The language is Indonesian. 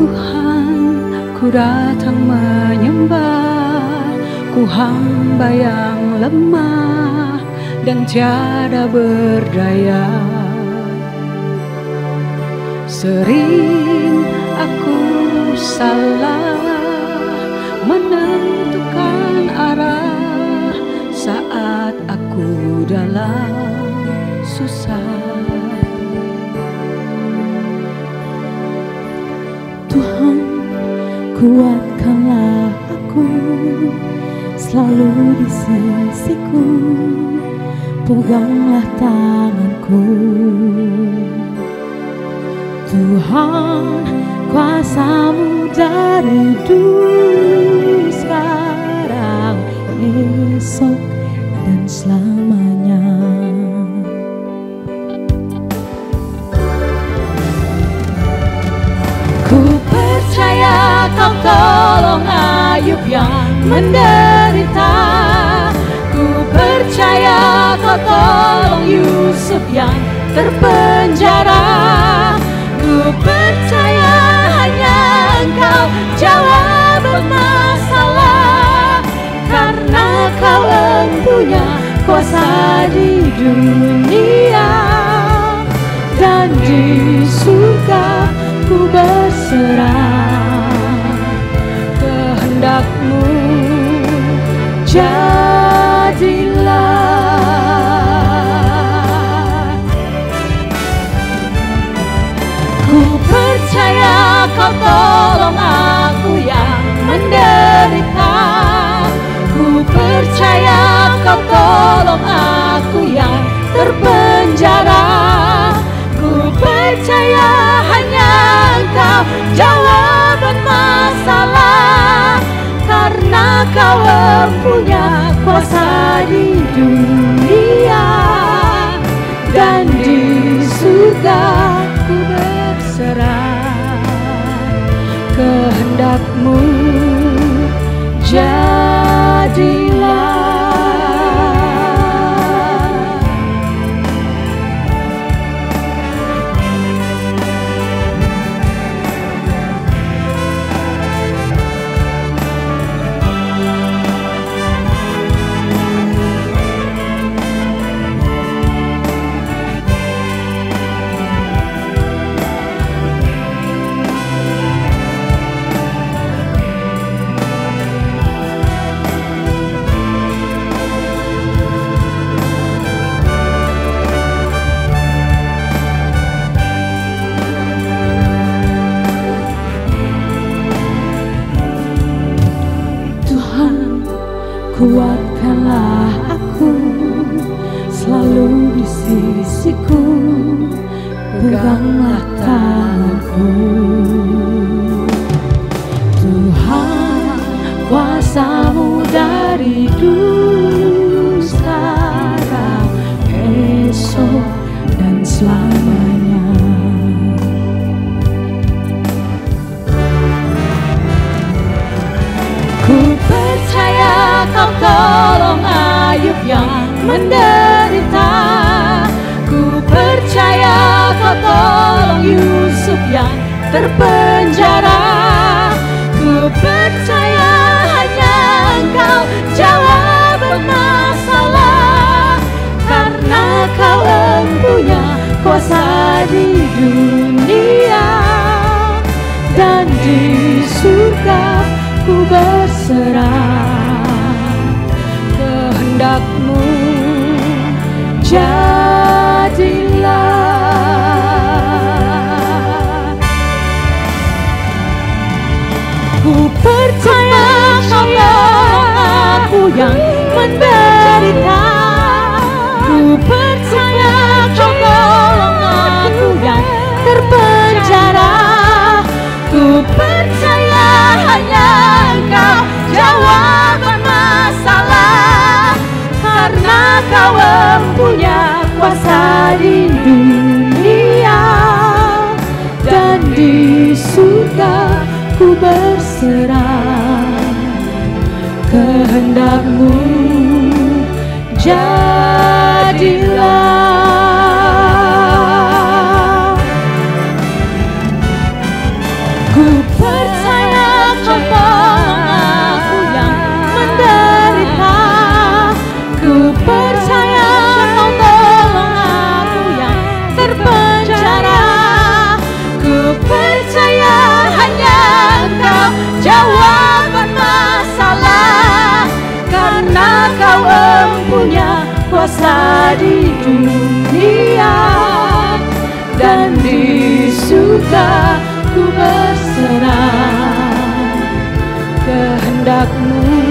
Tuhan, ku datang menyembah, ku hamba yang lemah dan tiada berdaya. Sering aku salah menentukan arah saat aku dalam susah. Tuhan, kuatkanlah aku, selalu di sisiku, peganglah tanganku. Tuhan, kuasa-Mu dari dulu, sekarang, esok, dan selamanya. Ku percaya Kau tolong Ayub yang menderita. Ku percaya Kau tolong Yusuf yang terpenjara. Ku percaya hanya Engkau jawab masalah, karena Kau empunya kuasa di dunia dan di surga. Ku berserah, Kehendak-Mu jadilah. Ku percaya Kau tolong aku yang menderita. Ku percaya Kau tolong aku yang terpenjara. Ku percaya hanya Engkau jawaban masalah, karena Kau empunya kuasa di dunia dan di surga. Ku berserah, Kehendak-Mu jadilah. Kuatkanlah aku, selalu di sisiku, peganglah tanganku. Tuhan, kuasa-Mu dari dulu, sekarang, esok, dan selamanya. Ku percaya Kau tolong Ayub yang menderita. Ku percaya Kau tolong Yusuf yang terpenjara. Ku percaya hanya Engkau jawab masalah, karena Kau empunya kuasa di dunia dan di surga. Ku berserah, Kehendak-Mu jadilah. Ku percaya Kau tolong aku yang menderita. Ku percaya Kau tolong aku yang terpenjara. Ku percaya hanya Engkau jawaban masalah, karena Kau empunya kuasa di dunia dan di surga. Ku berserah, kehendak-Mu jadilah. Ku berkuasa di dunia, dan di surga ku berserah. Kehendak-Mu